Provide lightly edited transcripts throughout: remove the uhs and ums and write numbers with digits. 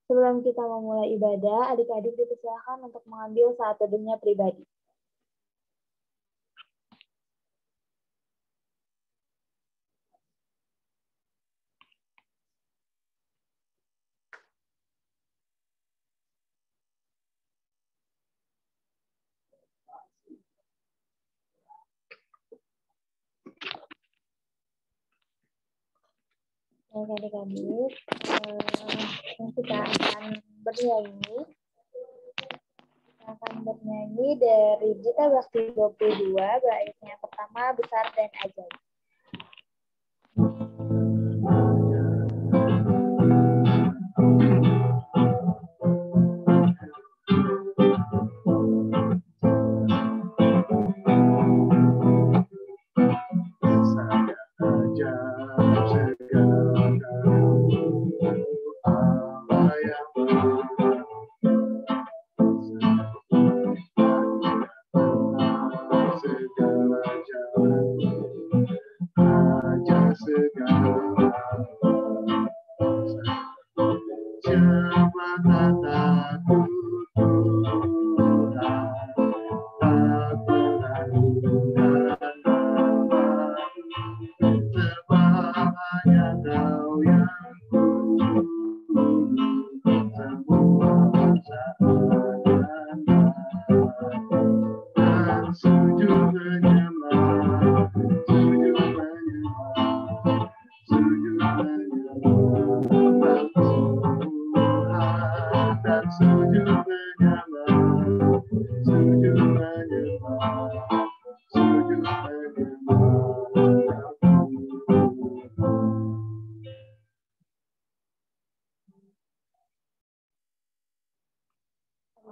Sebelum kita memulai ibadah, adik-adik dipersilakan untuk mengambil saat teduhnya pribadi. Baik, adik-adik, kita akan bernyanyi. Dari Gita Bakti 22, baiknya pertama, besar dan ajaib.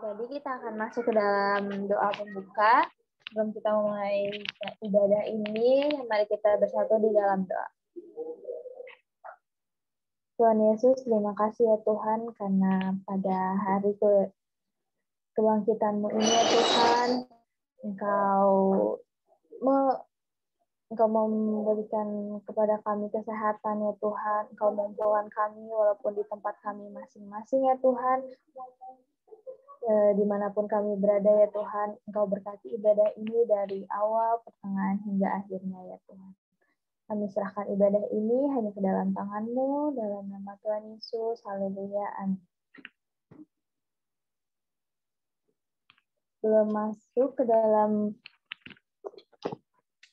Jadi kita akan masuk ke dalam doa pembuka. Sebelum kita mulai ibadah ini, mari kita bersatu di dalam doa. Tuhan Yesus, terima kasih ya Tuhan, karena pada hari kebangkitan-Mu ini ya Tuhan, Engkau memberikan kepada kami kesehatan ya Tuhan, Engkau membawa kami walaupun di tempat kami masing-masing ya Tuhan, dimanapun kami berada ya Tuhan, Engkau berkati ibadah ini dari awal, pertengahan, hingga akhirnya ya Tuhan. Kami serahkan ibadah ini hanya ke dalam tangan-Mu, dalam nama Tuhan Yesus, haleluya, amin. Sebelum masuk ke dalam,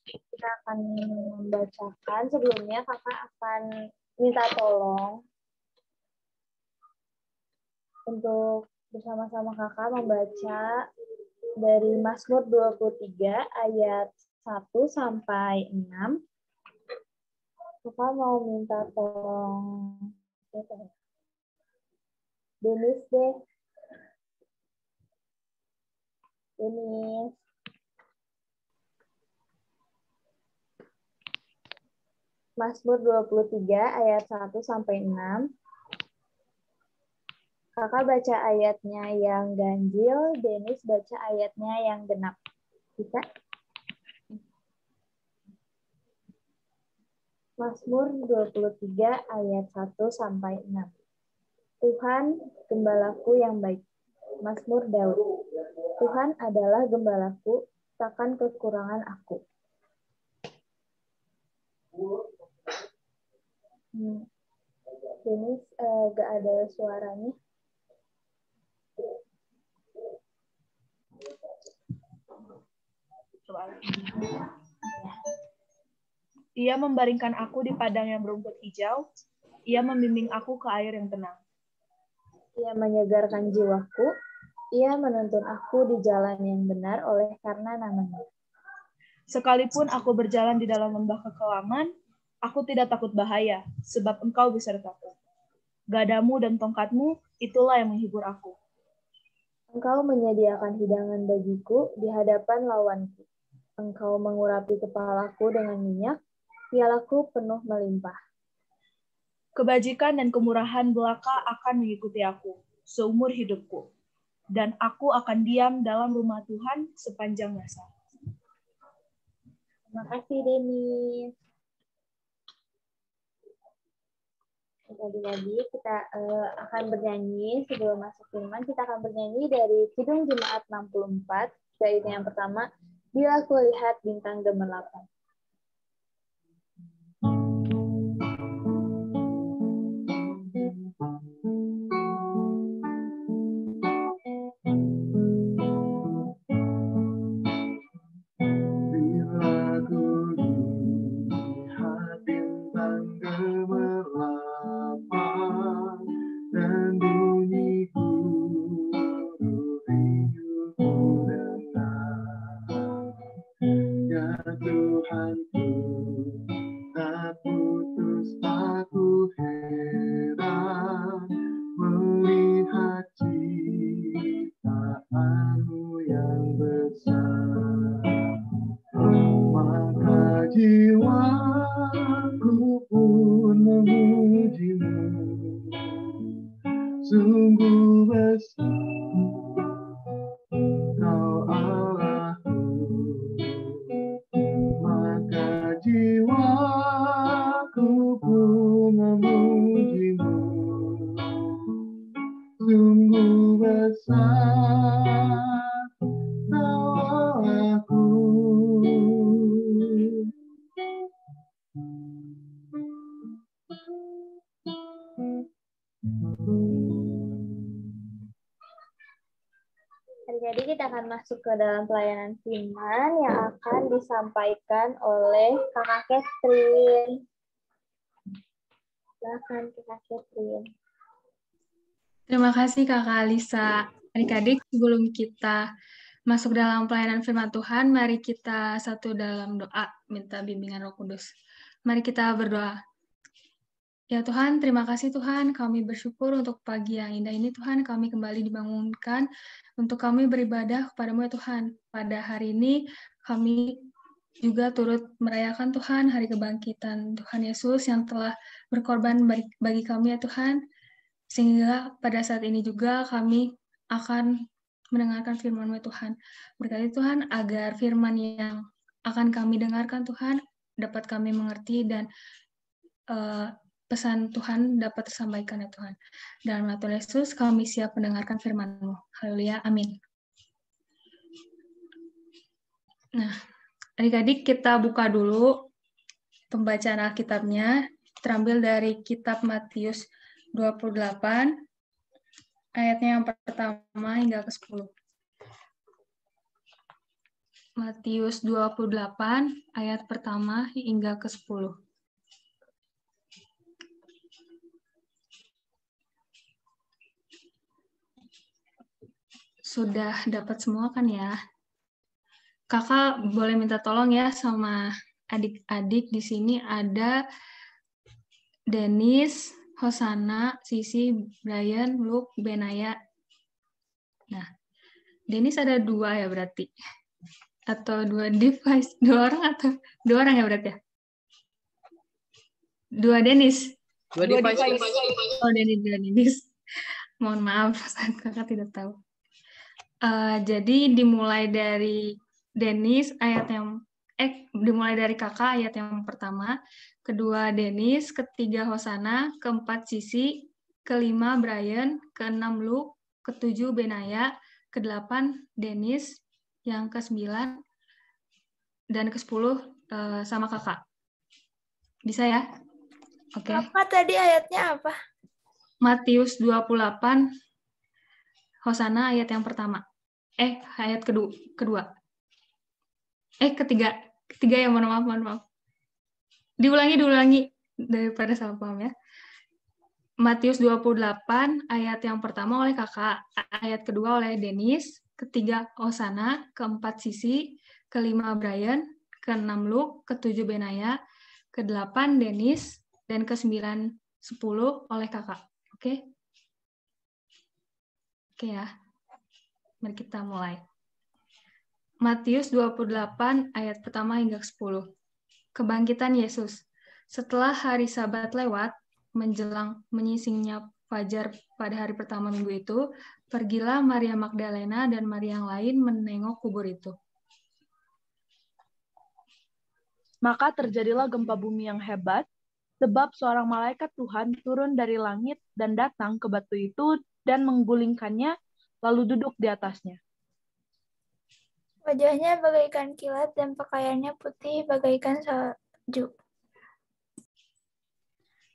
kita akan membacakan, sebelumnya kakak akan minta tolong untuk bersama-sama kakak membaca dari Mazmur 23 ayat 1 sampai 6. Kakak mau minta tolong Denis deh. Denis. Mazmur 23 ayat 1 sampai 6. Kakak baca ayatnya yang ganjil, Denis baca ayatnya yang genap. Bisa? Mazmur 23 ayat 1 sampai 6. Tuhan, gembalaku yang baik. Mazmur Daud. Tuhan adalah gembalaku, takkan kekurangan aku. Denis, gak ada suaranya. Ia membaringkan aku di padang yang berumput hijau. Ia membimbing aku ke air yang tenang. Ia menyegarkan jiwaku. Ia menuntun aku di jalan yang benar oleh karena nama-Nya. Sekalipun aku berjalan di dalam lembah kekelaman, aku tidak takut bahaya, sebab Engkau besertaku. Gadamu dan tongkat-Mu, itulah yang menghibur aku. Engkau menyediakan hidangan bagiku di hadapan lawanku. Engkau mengurapi kepalaku dengan minyak, pialaku penuh melimpah. Kebajikan dan kemurahan belaka akan mengikuti aku seumur hidupku, dan aku akan diam dalam rumah Tuhan sepanjang masa. Terima kasih, Denis. Adik-adik, kita akan bernyanyi sebelum masuk firman. Kita akan bernyanyi dari Kidung Jemaat 64, yaitu yang pertama, Bila Kulihat Bintang Gemerlapan. Sungguh besar Kau Allahku, maka jiwaku pun memujimu. Sungguh besar Kau Allahku. Jadi kita akan masuk ke dalam pelayanan firman yang akan disampaikan oleh Kakak Catherine. Silakan Kakak Catherine. Terima kasih Kakak Alisa. Adik-adik, sebelum kita masuk dalam pelayanan firman Tuhan, mari kita satu dalam doa, minta bimbingan Roh Kudus. Mari kita berdoa. Ya Tuhan, terima kasih Tuhan, kami bersyukur untuk pagi yang indah ini Tuhan, kami kembali dibangunkan untuk kami beribadah kepadamu ya Tuhan. Pada hari ini kami juga turut merayakan Tuhan hari kebangkitan Tuhan Yesus yang telah berkorban bagi kami ya Tuhan. Sehingga pada saat ini juga kami akan mendengarkan firman-Mu ya Tuhan. Berkati Tuhan agar firman yang akan kami dengarkan Tuhan dapat kami mengerti dan pesan Tuhan dapat tersampaikan ya Tuhan. Dalam nama Tuhan Yesus kami siap mendengarkan firman-Mu. Haleluya, amin. Nah, adik-adik kita buka dulu pembacaan Alkitabnya, terambil dari kitab Matius 28, ayatnya yang pertama hingga ke-10. Matius 28, ayat pertama hingga ke-10. Sudah dapat semua kan ya? Kakak boleh minta tolong ya sama adik-adik. Di sini ada Denis, Hosana, Sisi, Brian, Luke, Benaya. Nah, Denis ada 2 ya berarti? Atau 2 device? 2 orang atau 2 orang ya berarti ya? 2 Denis? 2 device. Oh, Denis. Mohon maaf, kakak tidak tahu. Jadi dimulai dari Denis dimulai dari kakak ayat yang pertama, kedua Denis, ketiga Hosana, keempat Sisi, kelima Brian, keenam Luke, ketujuh Benaya, kedelapan Denis, yang ke-9 dan ke-10 sama kakak. Bisa ya? Oke. Apa tadi ayatnya apa? Matius 28 Hosana ayat yang pertama. Ayat kedua. Ketiga ya, mohon maaf. Diulangi daripada salah paham ya. Matius 28 ayat yang pertama oleh kakak, ayat kedua oleh Denis, ketiga Hosana, keempat Sisi, kelima Brian, keenam Luke, ketujuh Benaya, kedelapan Denis, dan ke-9 10 oleh kakak. Oke? Oke ya. Mari kita mulai. Matius 28 ayat pertama hingga 10. Kebangkitan Yesus. Setelah hari Sabat lewat, menjelang menyisingnya fajar pada hari pertama minggu itu, pergilah Maria Magdalena dan Maria yang lain menengok kubur itu. Maka terjadilah gempa bumi yang hebat, Sebab seorang malaikat Tuhan turun dari langit dan datang ke batu itu dan menggulingkannya, lalu duduk di atasnya. Wajahnya bagaikan kilat dan pakaiannya putih bagaikan salju.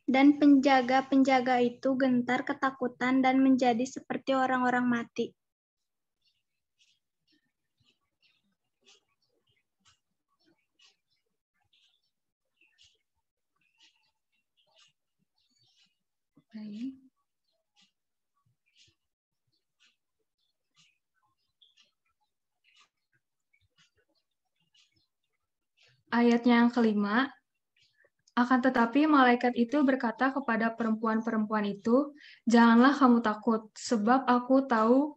Dan penjaga-penjaga itu gentar ketakutan dan menjadi seperti orang-orang mati. Ayatnya yang kelima, akan tetapi malaikat itu berkata kepada perempuan-perempuan itu, janganlah kamu takut, sebab aku tahu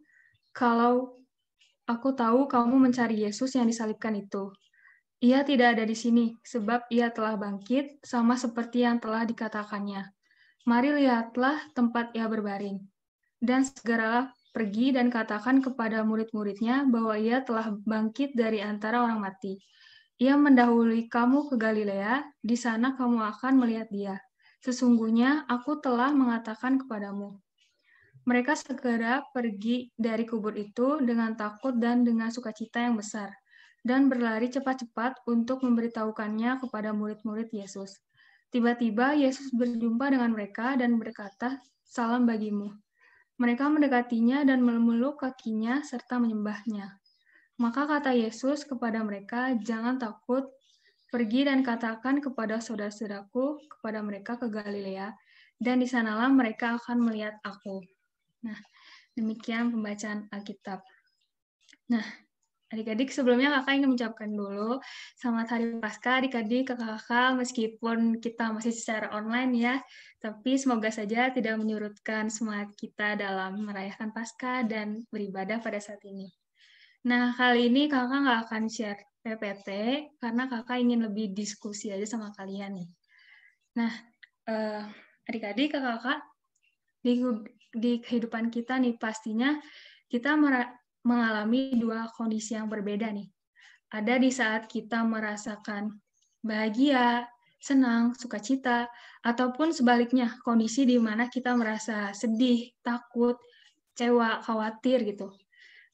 kamu mencari Yesus yang disalibkan itu. Ia tidak ada di sini, sebab ia telah bangkit, sama seperti yang telah dikatakannya. Mari lihatlah tempat ia berbaring. Dan segeralah pergi dan katakan kepada murid-muridnya bahwa ia telah bangkit dari antara orang mati. Ia mendahului kamu ke Galilea, di sana kamu akan melihat dia. Sesungguhnya aku telah mengatakan kepadamu. Mereka segera pergi dari kubur itu dengan takut dan dengan sukacita yang besar, dan berlari cepat-cepat untuk memberitahukannya kepada murid-murid Yesus. Tiba-tiba Yesus berjumpa dengan mereka dan berkata, "Salam bagimu." Mereka mendekatinya dan memeluk kakinya serta menyembahnya. Maka kata Yesus kepada mereka, "Jangan takut, pergi dan katakan kepada saudara-saudaraku kepada mereka ke Galilea, dan di sanalah mereka akan melihat aku." Nah, demikian pembacaan Alkitab. Nah, adik-adik, sebelumnya kakak ingin mengucapkan dulu selamat Hari Paskah adik-adik, kakak-kakak, meskipun kita masih secara online ya, tapi semoga saja tidak menyurutkan semangat kita dalam merayakan Paskah dan beribadah pada saat ini. Nah, kali ini kakak nggak akan share PPT, karena kakak ingin lebih diskusi aja sama kalian nih. Nah, adik-adik, kakak-kakak, di kehidupan kita nih, pastinya kita mengalami dua kondisi yang berbeda nih. Ada di saat kita merasakan bahagia, senang, sukacita, ataupun sebaliknya, kondisi di mana kita merasa sedih, takut, kecewa, khawatir gitu.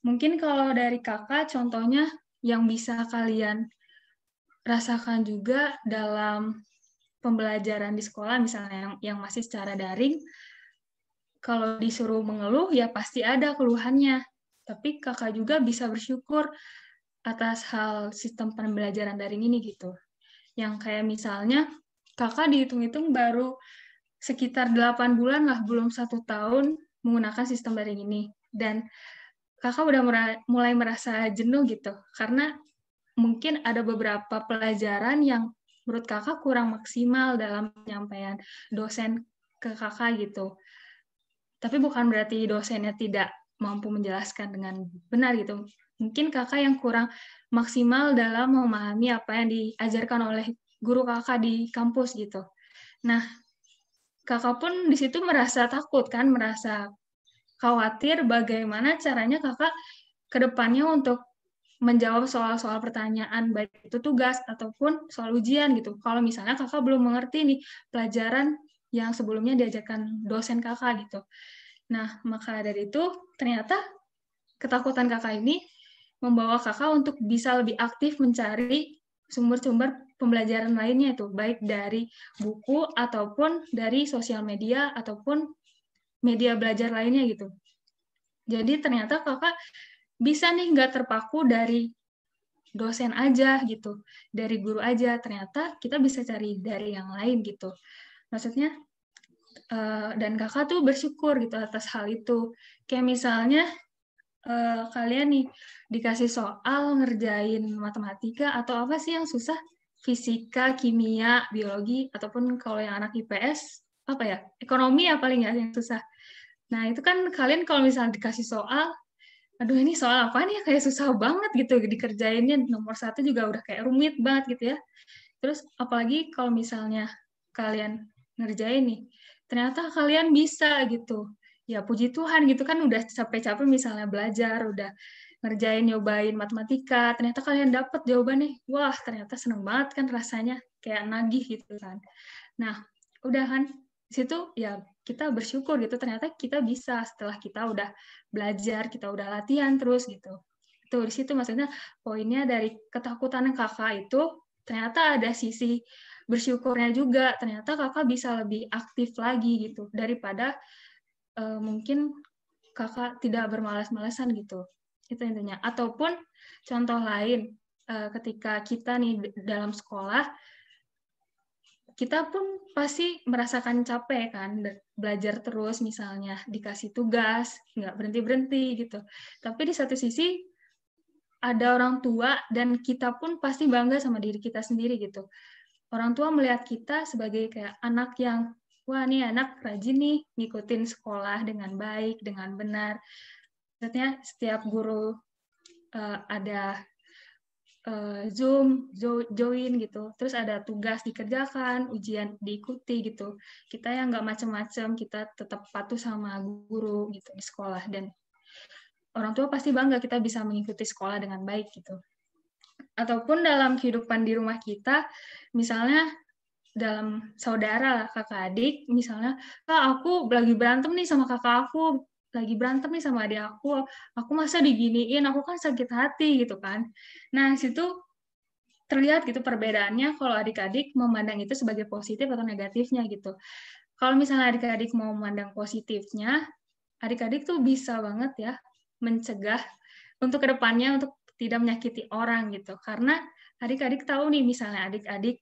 Mungkin kalau dari kakak, contohnya yang bisa kalian rasakan juga dalam pembelajaran di sekolah, misalnya yang masih secara daring, kalau disuruh mengeluh, ya pasti ada keluhannya. Tapi kakak juga bisa bersyukur atas hal sistem pembelajaran daring ini gitu. Yang kayak misalnya, kakak dihitung-hitung baru sekitar 8 bulan lah, belum 1 tahun menggunakan sistem daring ini. Dan kakak udah mulai merasa jenuh gitu, karena mungkin ada beberapa pelajaran yang menurut kakak kurang maksimal dalam penyampaian dosen ke kakak gitu. Tapi bukan berarti dosennya tidak mampu menjelaskan dengan benar gitu. Mungkin kakak yang kurang maksimal dalam memahami apa yang diajarkan oleh guru kakak di kampus gitu. Nah, kakak pun di situ merasa takut kan, merasa khawatir bagaimana caranya kakak ke depannya untuk menjawab soal-soal pertanyaan, baik itu tugas ataupun soal ujian gitu. Kalau misalnya kakak belum mengerti nih pelajaran yang sebelumnya diajarkan dosen kakak gitu. Nah, maka dari itu ternyata ketakutan kakak ini membawa kakak untuk bisa lebih aktif mencari sumber-sumber pembelajaran lainnya itu, baik dari buku ataupun dari sosial media ataupun media belajar lainnya gitu. Jadi ternyata kakak bisa nih nggak terpaku dari dosen aja gitu, dari guru aja, ternyata kita bisa cari dari yang lain gitu. Maksudnya, dan kakak tuh bersyukur gitu atas hal itu. Kayak misalnya, kalian nih dikasih soal ngerjain matematika atau apa sih yang susah? Fisika, kimia, biologi, ataupun kalau yang anak IPS, apa ya? Ekonomi ya paling ya yang susah. Nah, itu kan kalian kalau misalnya dikasih soal, aduh ini soal apa nih, kayak susah banget gitu dikerjainnya, nomor 1 juga udah kayak rumit banget gitu ya. Terus apalagi kalau misalnya kalian ngerjain nih, ternyata kalian bisa gitu. Ya puji Tuhan gitu kan, udah capek-capek misalnya belajar, udah ngerjain, nyobain matematika, ternyata kalian dapet jawabannya. Wah, ternyata seneng banget kan rasanya, kayak nagih gitu kan. Nah, udah kan di situ ya kita bersyukur gitu, ternyata kita bisa setelah kita udah belajar, kita udah latihan terus gitu. Tuh di situ maksudnya poinnya dari ketakutan kakak itu ternyata ada sisi bersyukurnya juga, ternyata kakak bisa lebih aktif lagi gitu daripada mungkin kakak tidak bermalas-malasan gitu. Itu intinya. Ataupun contoh lain, ketika kita nih dalam sekolah, kita pun pasti merasakan capek kan, belajar terus misalnya, dikasih tugas, nggak berhenti-berhenti gitu. Tapi di satu sisi, ada orang tua dan kita pun pasti bangga sama diri kita sendiri gitu. Orang tua melihat kita sebagai kayak anak yang, wah nih anak rajin nih, ngikutin sekolah dengan baik, dengan benar. Maksudnya setiap guru ada Zoom, join gitu, terus ada tugas dikerjakan, ujian diikuti gitu. Kita yang nggak macam-macam, kita tetap patuh sama guru gitu di sekolah, dan orang tua pasti bangga kita bisa mengikuti sekolah dengan baik gitu. Ataupun dalam kehidupan di rumah kita, misalnya dalam saudara, kakak adik, misalnya, Kak, aku lagi berantem nih sama kakak aku, lagi berantem nih sama adik aku masa diginiin, aku kan sakit hati gitu kan. Nah, situ terlihat gitu perbedaannya kalau adik-adik memandang itu sebagai positif atau negatifnya gitu. Kalau misalnya adik-adik mau memandang positifnya, adik-adik tuh bisa banget ya mencegah untuk kedepannya untuk tidak menyakiti orang gitu. Karena adik-adik tahu nih misalnya adik-adik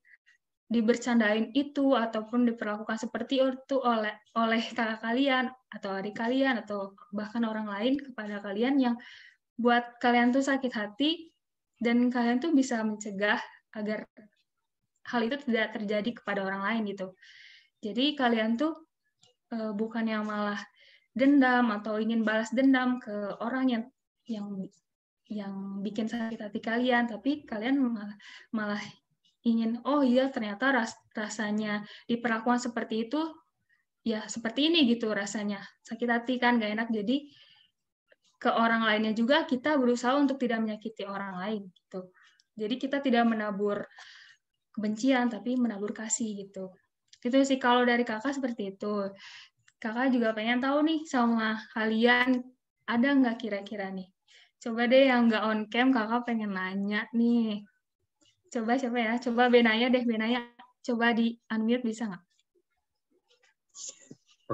dibercandain itu ataupun diperlakukan seperti itu oleh kakak kalian atau adik kalian atau bahkan orang lain kepada kalian yang buat kalian tuh sakit hati, dan kalian tuh bisa mencegah agar hal itu tidak terjadi kepada orang lain gitu. Jadi kalian tuh bukan yang malah dendam atau ingin balas dendam ke orang yang bikin sakit hati kalian, tapi kalian malah ingin, oh iya ternyata rasanya diperlakukan seperti itu, ya seperti ini gitu rasanya, sakit hati kan, gak enak, jadi ke orang lainnya juga kita berusaha untuk tidak menyakiti orang lain gitu. Jadi kita tidak menabur kebencian, tapi menabur kasih gitu. Itu sih kalau dari kakak seperti itu. Kakak juga pengen tahu nih sama kalian, ada nggak kira-kira nih? Coba deh yang nggak on cam, kakak pengen nanya nih. Coba siapa ya? Coba Benaya deh, Benaya. Coba di unmute bisa nggak?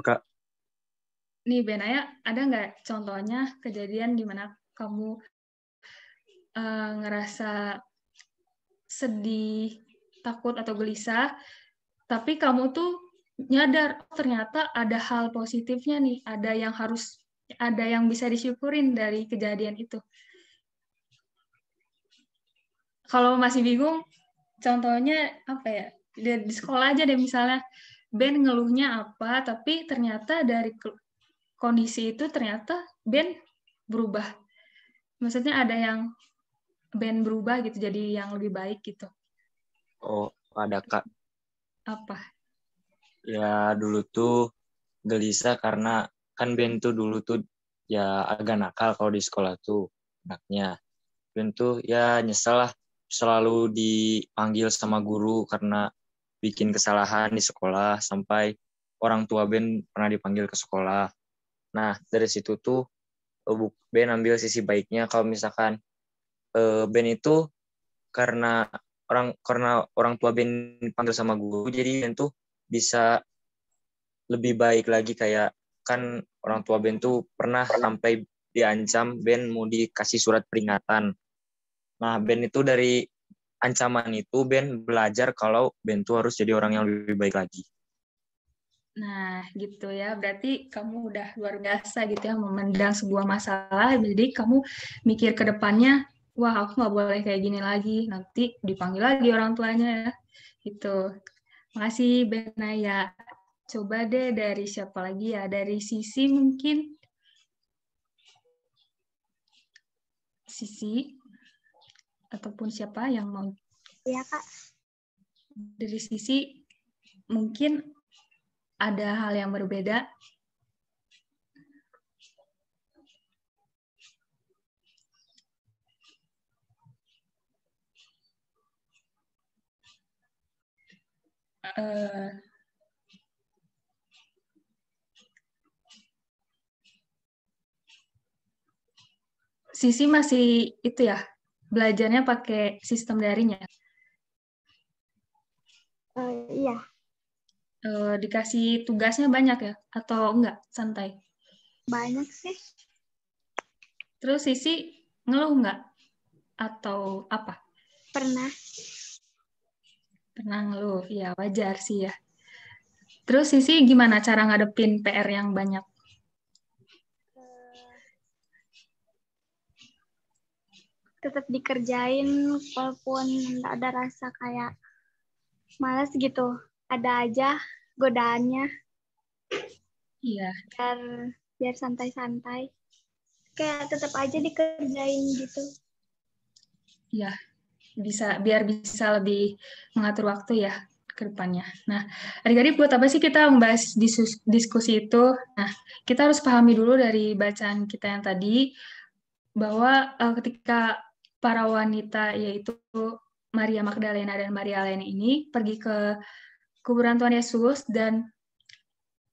Kak. Nih Benaya, ada nggak contohnya kejadian di mana kamu ngerasa sedih, takut atau gelisah, tapi kamu tuh nyadar ternyata ada hal positifnya nih, ada yang bisa disyukurin dari kejadian itu. Kalau masih bingung, contohnya apa ya? Di sekolah aja deh misalnya, Ben ngeluhnya apa, tapi ternyata dari kondisi itu ternyata Ben berubah. Maksudnya ada yang Ben berubah gitu, jadi yang lebih baik gitu. Oh, ada Kak. Apa? Ya dulu tuh gelisah karena kan Ben tuh dulu tuh ya agak nakal kalau di sekolah tuh anaknya. Ben tuh ya nyesel lah selalu dipanggil sama guru karena bikin kesalahan di sekolah, sampai orang tua Ben pernah dipanggil ke sekolah. Nah, dari situ tuh Ben ambil sisi baiknya kalau misalkan Ben itu karena orang tua Ben dipanggil sama guru, jadi Ben tuh bisa lebih baik lagi, kayak kan orang tua Ben tuh pernah sampai diancam Ben mau dikasih surat peringatan. Nah, Ben itu dari ancaman itu Ben belajar kalau Ben tuh harus jadi orang yang lebih baik lagi. Nah, gitu ya. Berarti kamu udah luar biasa gitu ya memandang sebuah masalah. Jadi kamu mikir ke depannya, wah aku nggak boleh kayak gini lagi. Nanti dipanggil lagi orang tuanya ya. Gitu. Makasih Benaya. Coba deh dari siapa lagi ya? Dari Sisi mungkin. Sisi. Ataupun siapa yang mau. Iya, Kak. Dari Sisi mungkin ada hal yang berbeda. Sisi masih itu ya, belajarnya pakai sistem daring ya? Iya, Dikasih tugasnya banyak ya? Atau enggak, santai? banyak sih. Terus Sisi ngeluh enggak? Atau apa? Pernah. Pernah ngeluh, ya wajar sih ya. Terus Sisi gimana cara ngadepin PR yang banyak? Tetap dikerjain walaupun ada rasa kayak malas gitu. Ada aja godaannya Iya, biar santai-santai. Kayak tetap aja dikerjain gitu. iya. Biar bisa lebih mengatur waktu ya ke depannya. Nah, adik-adik buat apa sih kita membahas diskusi itu? Nah, kita harus pahami dulu dari bacaan kita yang tadi bahwa ketika para wanita yaitu Maria Magdalena dan Maria Lain ini pergi ke kuburan Tuhan Yesus dan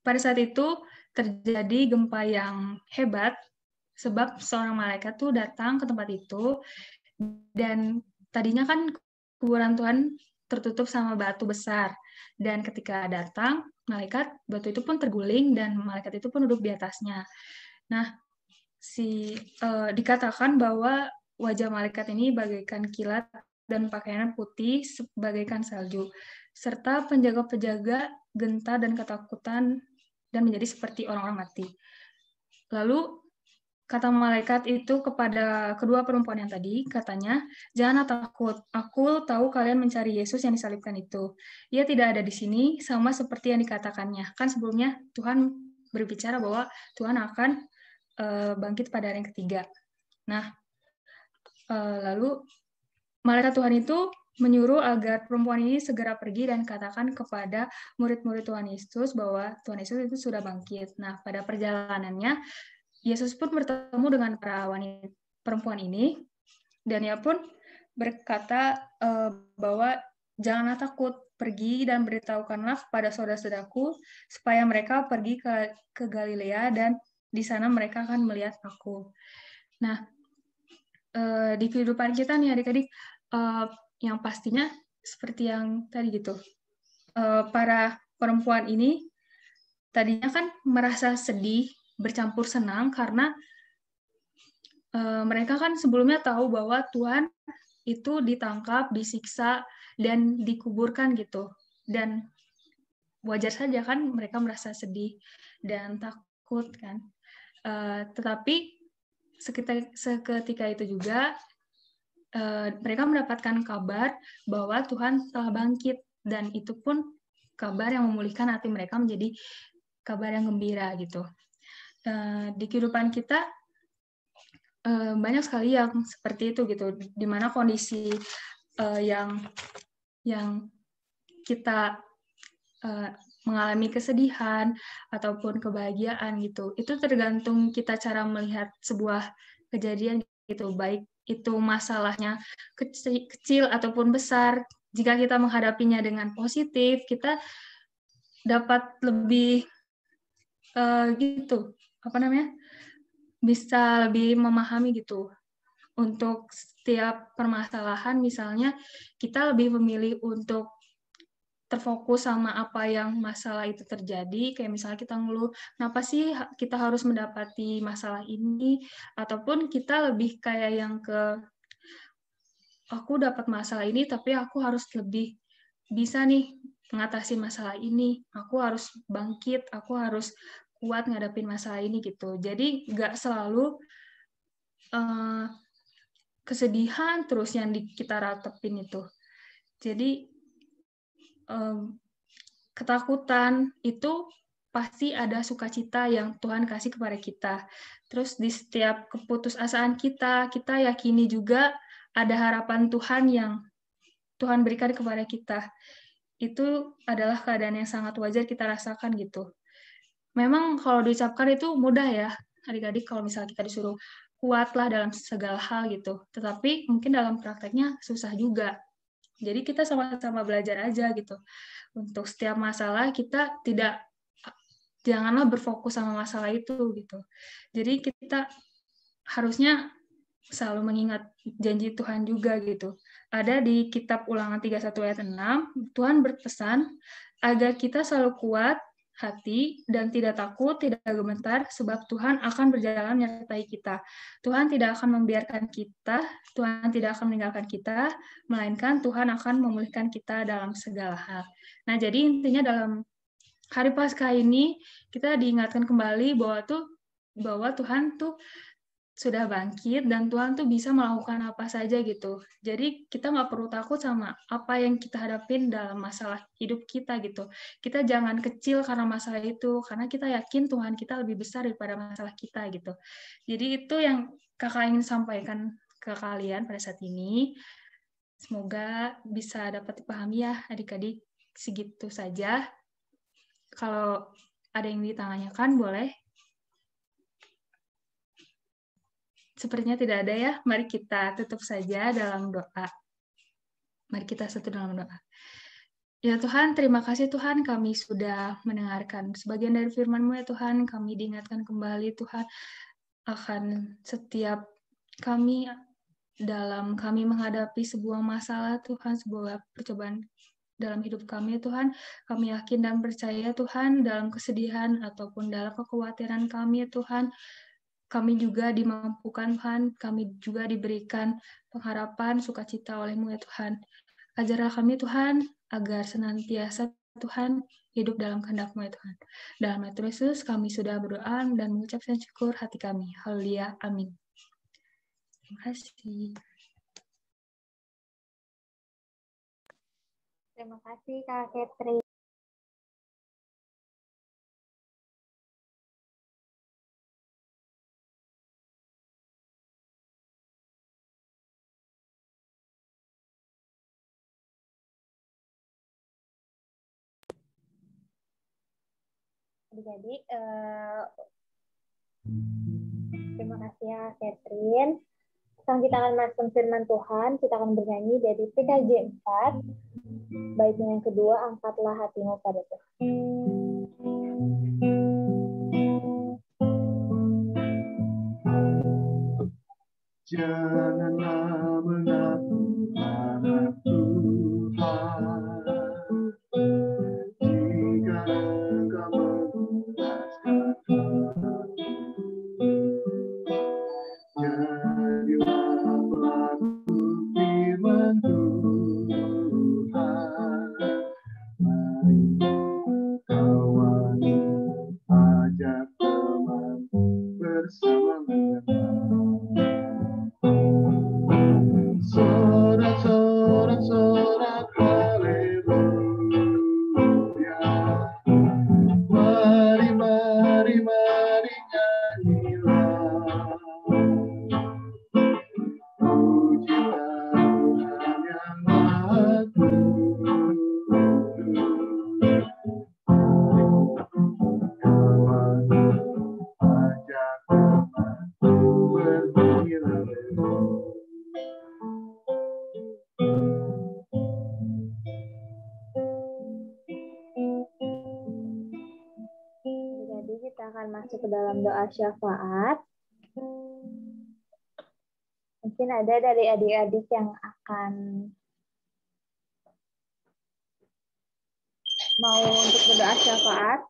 pada saat itu terjadi gempa yang hebat sebab seorang malaikat tuh datang ke tempat itu dan tadinya kan kuburan Tuhan tertutup sama batu besar dan ketika datang malaikat batu itu pun terguling dan malaikat itu pun duduk di atasnya. Nah, dikatakan bahwa wajah malaikat ini bagaikan kilat dan pakaiannya putih bagaikan salju, serta penjaga-penjaga gentar dan ketakutan dan menjadi seperti orang-orang mati. Lalu kata malaikat itu kepada kedua perempuan yang tadi, katanya, janganlah takut, aku tahu kalian mencari Yesus yang disalibkan itu. Ia tidak ada di sini, sama seperti yang dikatakannya. Kan sebelumnya Tuhan berbicara bahwa Tuhan akan bangkit pada hari yang ketiga. Nah, lalu malaikat Tuhan itu menyuruh agar perempuan ini segera pergi dan katakan kepada murid-murid Tuhan Yesus bahwa Tuhan Yesus itu sudah bangkit. Nah, pada perjalanannya, Yesus pun bertemu dengan para wanita perempuan ini, dan ia pun berkata bahwa janganlah takut, pergi dan beritahukanlah kepada saudara-saudaraku supaya mereka pergi ke Galilea dan di sana mereka akan melihat aku. Nah, di kehidupan kita nih adik-adik, yang pastinya seperti yang tadi gitu, para perempuan ini tadinya kan merasa sedih, bercampur senang karena mereka kan sebelumnya tahu bahwa Tuhan itu ditangkap, disiksa, dan dikuburkan gitu. Dan wajar saja kan mereka merasa sedih dan takut kan. Tetapi seketika itu juga mereka mendapatkan kabar bahwa Tuhan telah bangkit, dan itu pun kabar yang memulihkan hati mereka menjadi kabar yang gembira gitu. Di kehidupan kita banyak sekali yang seperti itu gitu, di mana kondisi yang kita mengalami kesedihan ataupun kebahagiaan gitu, itu tergantung kita cara melihat sebuah kejadian gitu, baik itu masalahnya kecil ataupun besar. Jika kita menghadapinya dengan positif, kita dapat lebih bisa lebih memahami gitu. Untuk setiap permasalahan, misalnya kita lebih memilih untuk terfokus sama apa yang masalah itu terjadi, kayak misalnya kita ngeluh, kenapa sih kita harus mendapati masalah ini, ataupun kita lebih kayak yang aku dapat masalah ini, tapi aku harus lebih bisa nih mengatasi masalah ini, aku harus bangkit, aku harus kuat ngadapin masalah ini gitu. Jadi nggak selalu kesedihan terus yang kita ratepin itu. Jadi ketakutan itu pasti ada sukacita yang Tuhan kasih kepada kita. Terus di setiap keputusasaan kita yakini juga ada harapan Tuhan yang Tuhan berikan kepada kita. Itu adalah keadaan yang sangat wajar kita rasakan gitu. Memang kalau diucapkan itu mudah ya, adik-adik, kalau misalnya kita disuruh kuatlah dalam segala hal gitu. Tetapi mungkin dalam prakteknya susah juga. Jadi kita sama-sama belajar aja gitu. Untuk setiap masalah kita janganlah berfokus sama masalah itu gitu. Jadi kita harusnya selalu mengingat janji Tuhan juga gitu. Ada di kitab Ulangan 31 ayat 6, Tuhan berpesan agar kita selalu kuat hati dan tidak takut, tidak gemetar, sebab Tuhan akan berjalan menyertai kita. Tuhan tidak akan membiarkan kita, Tuhan tidak akan meninggalkan kita, melainkan Tuhan akan memulihkan kita dalam segala hal. Nah, jadi intinya dalam hari Paskah ini kita diingatkan kembali bahwa Tuhan tuh sudah bangkit dan Tuhan tuh bisa melakukan apa saja gitu. Jadi kita nggak perlu takut sama apa yang kita hadapin dalam masalah hidup kita gitu. Kita jangan kecil karena masalah itu, karena kita yakin Tuhan kita lebih besar daripada masalah kita gitu. Jadi itu yang kakak ingin sampaikan ke kalian pada saat ini. Semoga bisa dapat dipahami ya adik-adik. Segitu saja. Kalau ada yang ditanyakan boleh. Sepertinya tidak ada ya. Mari kita tutup saja dalam doa. Mari kita satu dalam doa. Ya Tuhan, terima kasih Tuhan kami sudah mendengarkan sebagian dari firman-Mu ya Tuhan. Kami diingatkan kembali Tuhan akan setiap kami dalam kami menghadapi sebuah masalah Tuhan, sebuah percobaan dalam hidup kami ya Tuhan. Kami yakin dan percaya Tuhan dalam kesedihan ataupun dalam kekhawatiran kami ya Tuhan. Kami juga dimampukan Tuhan, kami juga diberikan pengharapan, sukacita oleh-Mu ya Tuhan. Ajarlah kami Tuhan, agar senantiasa Tuhan hidup dalam kehendak-Mu ya Tuhan. Dalam nama Tuhan Yesus kami sudah berdoa dan mengucapkan syukur hati kami. Haleluya, amin. Terima kasih. Terima kasih Kak Catherine. Adik-adik, terima kasih ya Catherine. Sekarang kita akan masuk firman Tuhan, kita akan bernyanyi dari PKJ 4, baitnya yang kedua, angkatlah hatimu pada Tuhan. Janganlah mengaku anak Tuhan, jika engkau menguaskan hati. Jadilah pelaku firman Tuhan. Mari kawan, ajak teman bersama mendengar. Sorak-sorak haleluya. Mari, mari, mari nyanyilah. Pujilah Tuhan yang Maha Kudus. Kawan, ajak teman bernyanyi haleluya. Jadi kita akan masuk ke dalam doa syafaat. Mungkin ada dari adik-adik yang akan mau untuk berdoa syafaat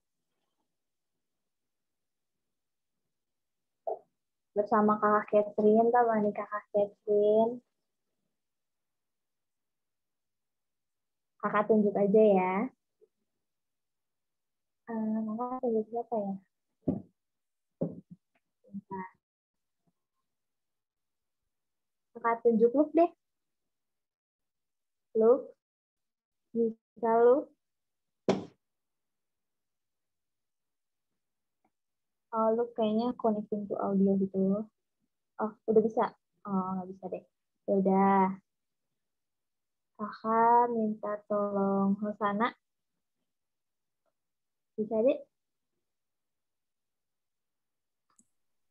bersama Kakak Catherine, temani Kakak Catherine. Kakak tunjuk aja ya. Kakak tunjuk siapa ya? Bentar. Kakak tunjuk Luke deh. Luke. Bisa Luke. Oh, Luke kayaknya connecting to audio gitu. Oh, udah bisa? Oh, nggak bisa deh. Ya udah. Kakak minta tolong Hosana. Bisa deh?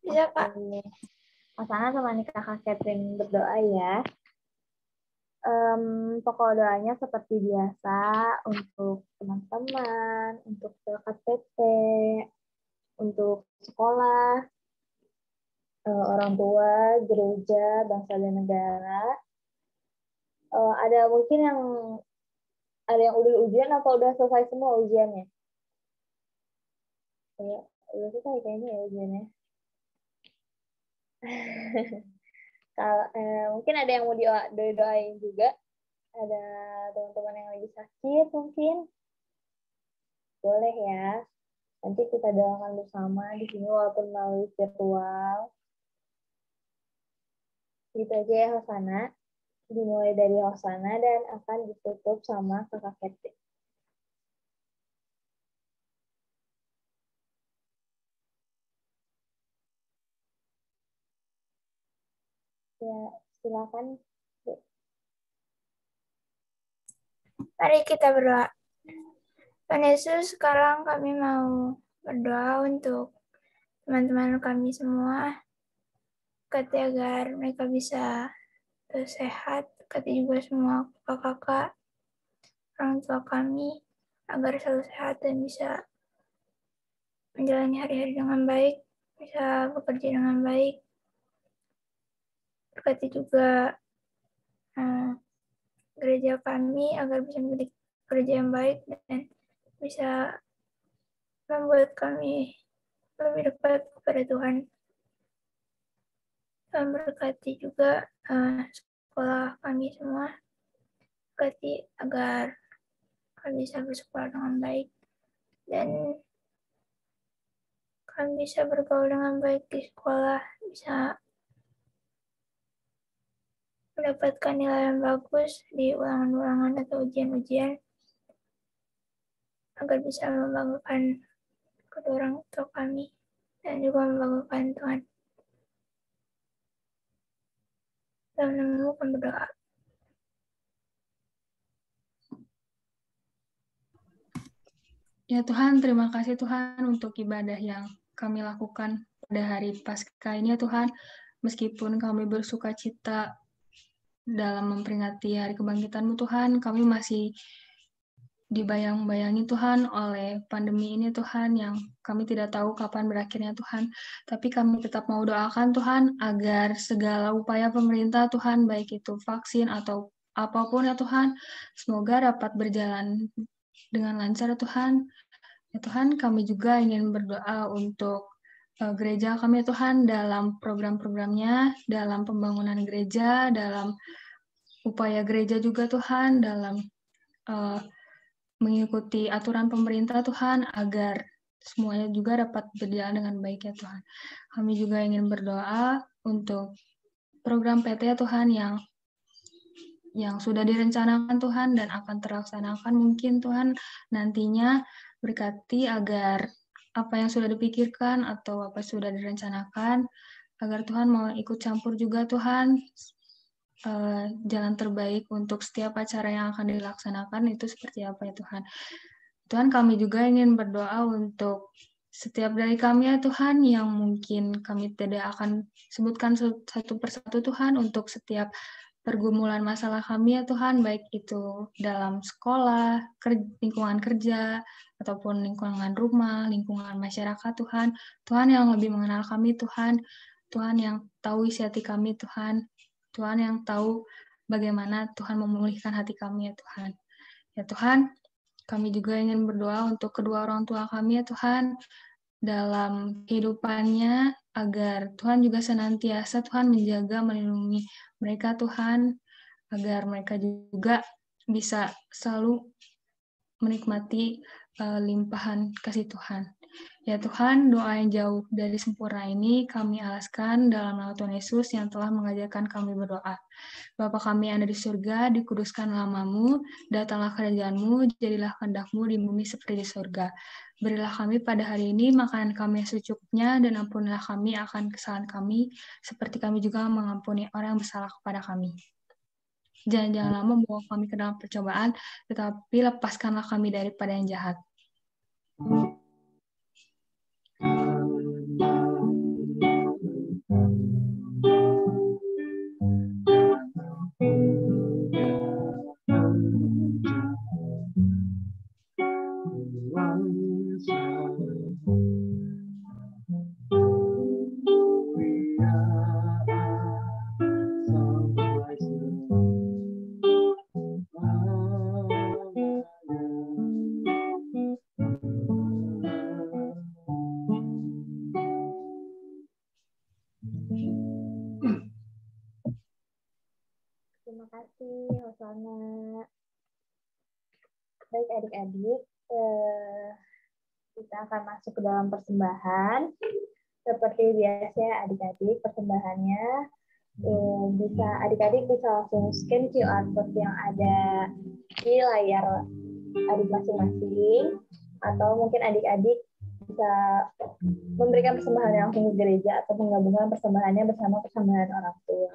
Iya, Kak. Hosana temani Kakak Catherine berdoa ya. Pokok doanya seperti biasa untuk teman-teman, untuk KTP, untuk sekolah. orang tua, gereja, bangsa dan negara. Ada mungkin yang udah ujian atau udah selesai semua ujiannya? Ya, udah selesai kayaknya ya ujiannya. Mungkin ada yang mau doain juga. Ada teman-teman yang lagi sakit mungkin. Boleh ya. Nanti kita doakan bersama di sini walaupun melalui virtual. Gitu aja ya Hosana. Dimulai dari Hosana dan akan ditutup sama Kakak Ketri. Ya, silakan. Mari kita berdoa. Tuhan Yesus, sekarang kami mau berdoa untuk teman-teman kami semua, agar mereka bisa sehat, juga semua kakak-kakak, orang tua kami, agar selalu sehat dan bisa menjalani hari-hari dengan baik, bisa bekerja dengan baik. Berkati juga gereja kami agar bisa menjadi gereja yang baik dan bisa membuat kami lebih dekat kepada Tuhan. Dan berkati juga sekolah kami semua, berkati agar kami bisa bersekolah dengan baik dan kami bisa bergaul dengan baik di sekolah, bisa mendapatkan nilai yang bagus di ulangan-ulangan atau ujian-ujian, agar bisa membanggakan kedua orang tua kami dan juga membanggakan Tuhan. Dalam namamu kami berdoa. Ya Tuhan, terima kasih Tuhan untuk ibadah yang kami lakukan pada hari Paskah ini ya Tuhan. Meskipun kami bersuka cita dalam memperingati hari kebangkitan-Mu Tuhan, kami masih dibayang-bayangi Tuhan oleh pandemi ini Tuhan, yang kami tidak tahu kapan berakhirnya Tuhan. Tapi kami tetap mau doakan Tuhan agar segala upaya pemerintah Tuhan, baik itu vaksin atau apapun ya Tuhan, semoga dapat berjalan dengan lancar Tuhan. Ya Tuhan, kami juga ingin berdoa untuk gereja kami Tuhan dalam program-programnya, dalam pembangunan gereja, dalam upaya gereja juga Tuhan, dalam mengikuti aturan pemerintah Tuhan, agar semuanya juga dapat berjalan dengan baik ya Tuhan. Kami juga ingin berdoa untuk program PT ya Tuhan yang sudah direncanakan Tuhan dan akan terlaksanakan mungkin Tuhan nantinya, berkati agar apa yang sudah dipikirkan atau apa sudah direncanakan, agar Tuhan mau ikut campur juga Tuhan, jalan terbaik untuk setiap acara yang akan dilaksanakan itu seperti apa ya Tuhan. Tuhan, kami juga ingin berdoa untuk setiap dari kami ya Tuhan, yang mungkin kami tidak akan sebutkan satu persatu Tuhan, untuk setiap pergumulan masalah kami ya Tuhan, baik itu dalam sekolah, lingkungan kerja, ataupun lingkungan rumah, lingkungan masyarakat Tuhan. Tuhan yang lebih mengenal kami Tuhan, Tuhan yang tahu isi hati kami Tuhan, Tuhan yang tahu bagaimana Tuhan memulihkan hati kami ya Tuhan. Ya Tuhan, kami juga ingin berdoa untuk kedua orang tua kami ya Tuhan, dalam kehidupannya, agar Tuhan juga senantiasa Tuhan menjaga, melindungi mereka Tuhan, agar mereka juga bisa selalu menikmati limpahan kasih Tuhan. Ya Tuhan, doa yang jauh dari sempurna ini kami alaskan dalam nama Tuhan Yesus yang telah mengajarkan kami berdoa. Bapa kami yang ada di surga, dikuduskan namamu, datanglah kerajaan-Mu, jadilah kehendak-Mu di bumi seperti di surga. Berilah kami pada hari ini makanan kami yang secukupnya, dan ampunilah kami akan kesalahan kami, seperti kami juga mengampuni orang yang bersalah kepada kami. Jangan membawa kami ke dalam percobaan, tetapi lepaskanlah kami daripada yang jahat. We are Terima kasih, Hosana. Baik adik-adik, kita akan masuk ke dalam persembahan. Seperti biasa ya adik-adik, persembahannya adik-adik bisa langsung scan QR code yang ada di layar adik masing-masing, atau mungkin adik-adik bisa memberikan persembahan langsung ke gereja atau menggabungkan persembahannya bersama persembahan orang tua.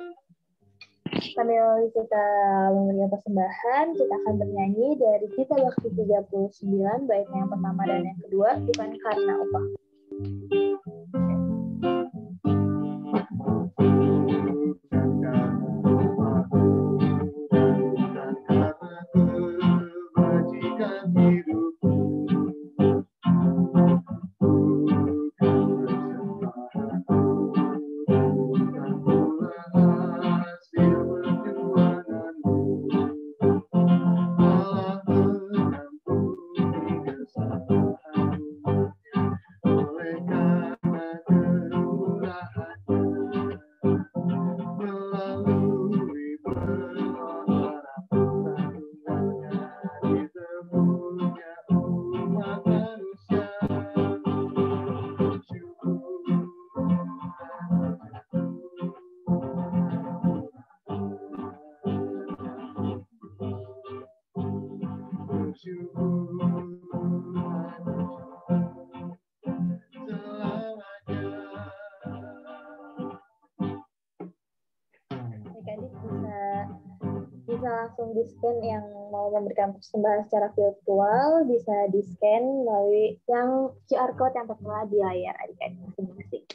Sambil kita memberikan persembahan, kita akan bernyanyi dari Gita Bakti 39, baitnya yang pertama dan yang kedua, bukan karena upah. Langsung di-scan yang mau memberikan persembahan secara virtual, bisa di-scan melalui yang QR code yang tertera di layar adik-adik masing-masing.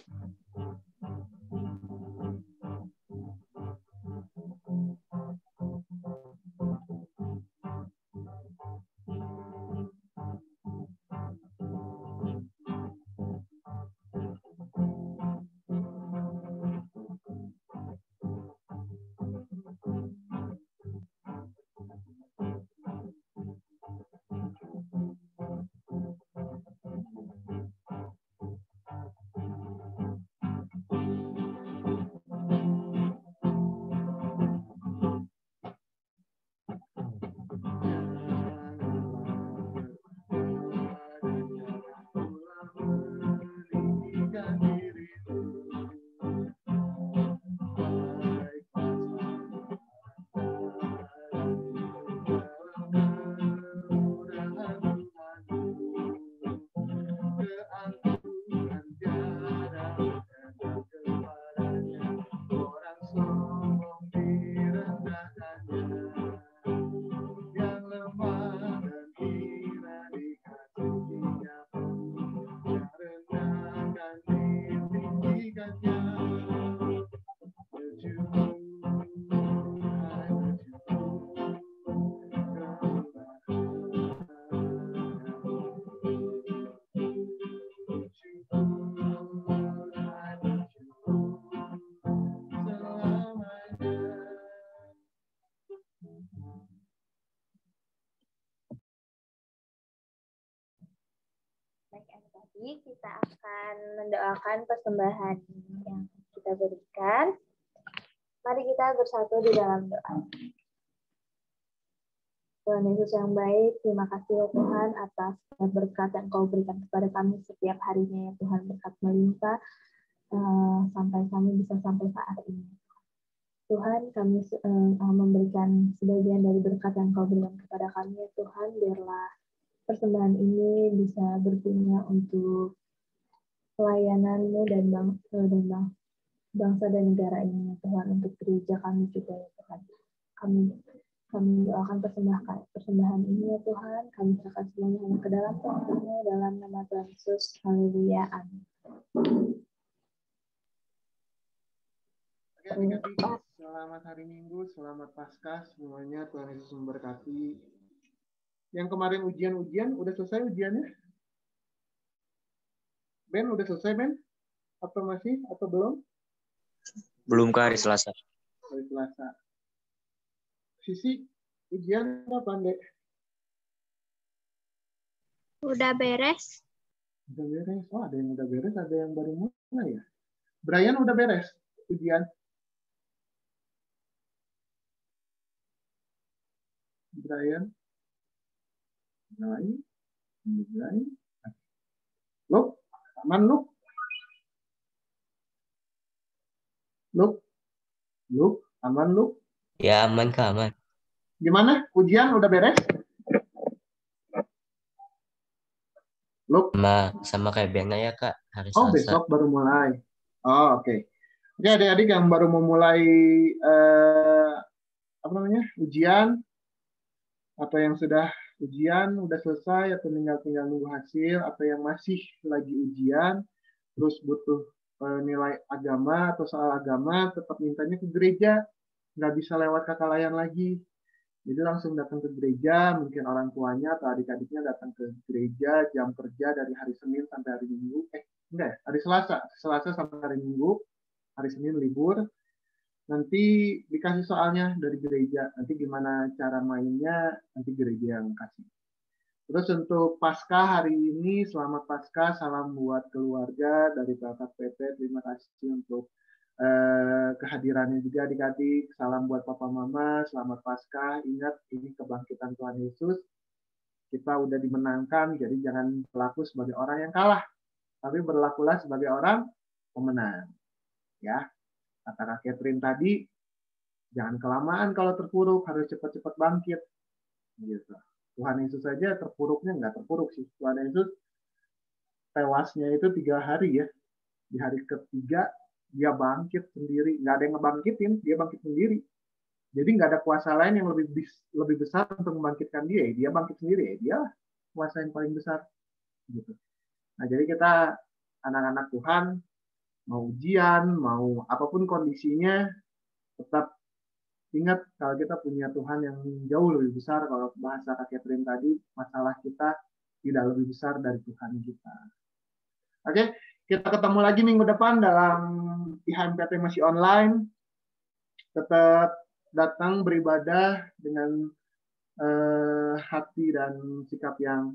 Tadi kita akan mendoakan persembahan yang kita berikan. Mari kita bersatu di dalam doa. Tuhan Yesus yang baik, terima kasih ya Tuhan atas berkat yang Kau berikan kepada kami setiap harinya ya Tuhan, berkat melimpah sampai kami bisa sampai saat ini. Tuhan, kami memberikan sebagian dari berkat yang Kau berikan kepada kami ya Tuhan, biarlah persembahan ini bisa berguna untuk pelayanan-Mu dan bangsa dan negara ini ya Tuhan, untuk gereja kami juga ya Tuhan. Kami doakan persembahan ini ya Tuhan, kami serahkan semuanya hanya ke dalam Tuhan-Mu, dalam nama Tuhan Yesus. Haleluya. Amin. Oke adik-adik, selamat hari Minggu, selamat Paskah semuanya, Tuhan Yesus memberkati. Yang kemarin ujian, udah selesai ujiannya? Ben, udah selesai Ben? Atau masih? Atau belum? Belum ke hari Selasa. Hari Selasa. Sisi, ujian apa, Dek? Udah beres. Udah beres. Oh, ada yang udah beres, ada yang baru mulai ya? Brian udah beres ujian? Brian. Brian. Luk, aman Luk? Luk, aman Luk? Ya, aman Kak, aman. Gimana? Ujian udah beres? Luk? Sama kayak Bena ya Kak, hari Oh, Selasa. besok baru mulai. Oh, oke. Oke, adik-adik yang baru mau mulai ujian, atau yang sudah ujian udah selesai atau tinggal nunggu hasil, atau yang masih lagi ujian terus butuh nilai agama atau soal agama, tetap mintanya ke gereja, nggak bisa lewat kakak layan lagi. Jadi langsung datang ke gereja, mungkin orang tuanya atau adik-adiknya datang ke gereja, jam kerja dari hari Senin sampai hari Minggu. Hari Selasa sampai hari Minggu, hari Senin libur. Nanti dikasih soalnya dari gereja. Nanti gimana cara mainnya, nanti gereja yang kasih. Terus untuk Paskah hari ini, selamat Paskah, salam buat keluarga dari Bapak PT. Terima kasih untuk kehadirannya juga adik-adik. Salam buat Papa Mama, selamat Paskah. Ingat, ini kebangkitan Tuhan Yesus. Kita udah dimenangkan, jadi jangan berlaku sebagai orang yang kalah, tapi berlakulah sebagai orang pemenang. Ya, kata Kak Catherine tadi, jangan kelamaan kalau terpuruk, harus cepat-cepat bangkit. Gitu. Tuhan Yesus saja terpuruknya nggak terpuruk sih. Tuhan Yesus tewasnya itu 3 hari ya. Di hari ketiga dia bangkit sendiri. Nggak ada yang ngebangkitin, dia bangkit sendiri. Jadi nggak ada kuasa lain yang lebih besar untuk membangkitkan dia. Dia bangkit sendiri. Dia kuasa yang paling besar. Gitu. Nah, jadi kita anak-anak Tuhan, mau ujian, mau apapun kondisinya, tetap ingat kalau kita punya Tuhan yang jauh lebih besar. Kalau bahasa Kak Catherine tadi, masalah kita tidak lebih besar dari Tuhan kita. Oke, kita ketemu lagi minggu depan dalam IHMPT masih online. Tetap datang beribadah dengan hati dan sikap yang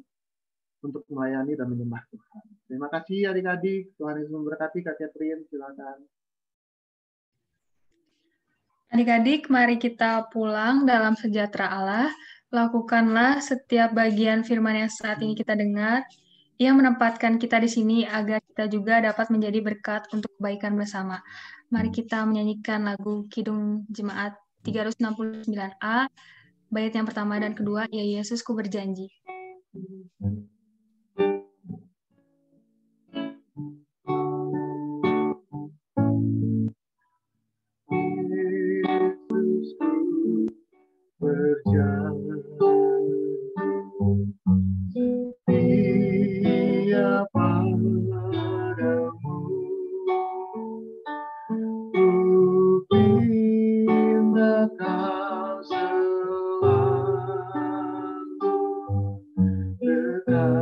untuk melayani dan menyembah Tuhan. Terima kasih adik-adik. Tuhan Yesus memberkati. Kak Catherine, silakan. Adik-adik, mari kita pulang dalam sejahtera Allah. Lakukanlah setiap bagian firman yang saat ini kita dengar, yang menempatkan kita di sini agar kita juga dapat menjadi berkat untuk kebaikan bersama. Mari kita menyanyikan lagu Kidung Jemaat 369A, bait yang pertama dan kedua, Ya Yesus Ku Berjanji. Setia padamu, ku pindahkan selalu dekat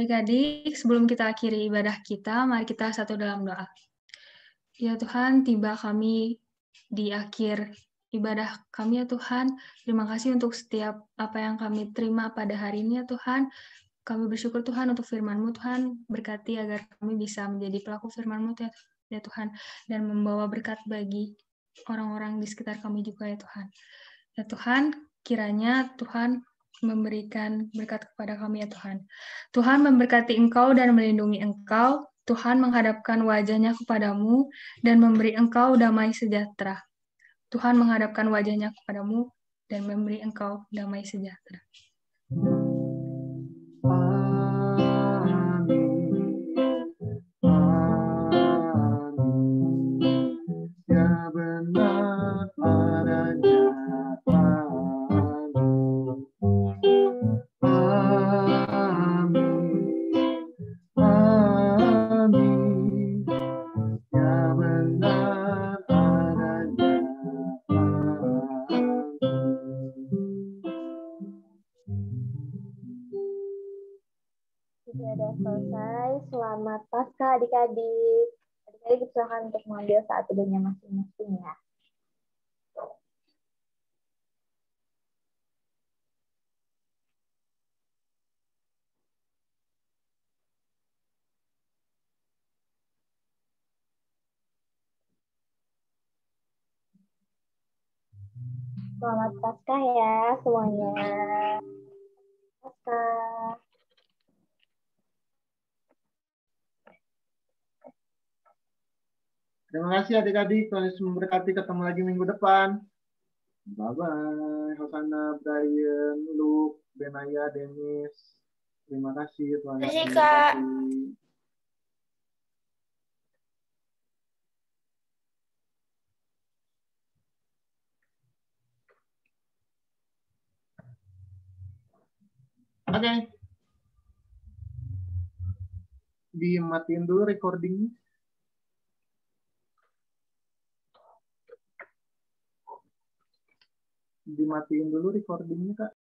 Adik-adik, sebelum kita akhiri ibadah kita, mari kita satu dalam doa. Ya Tuhan, tiba kami di akhir ibadah kami ya Tuhan. Terima kasih untuk setiap apa yang kami terima pada hari ini ya Tuhan. Kami bersyukur Tuhan untuk firman-Mu Tuhan. Berkati agar kami bisa menjadi pelaku firman-Mu ya Tuhan. Dan membawa berkat bagi orang-orang di sekitar kami juga ya Tuhan. Ya Tuhan, kiranya Tuhan memberikan berkat kepada kami ya Tuhan. Tuhan memberkati Engkau dan melindungi Engkau. Tuhan menghadapkan wajahnya kepadamu dan memberi Engkau damai sejahtera. Tuhan menghadapkan wajahnya kepadamu dan memberi Engkau damai sejahtera. Sudah selesai. Selamat Paskah adik-adik. Adik-adik silakan untuk mengambil saat teduhnya masing-masing ya. Selamat Paskah ya semuanya. Paskah. Terima kasih adik-adik. Tuhan Yesus memberkati. Ketemu lagi minggu depan. Bye-bye. Hosana, Brian, Luke, Benaya, Dennis. Terima kasih. Tuhan Yesus memberkati. Oke. Dimatiin dulu recordingnya. Dimatiin dulu recordingnya, Kak.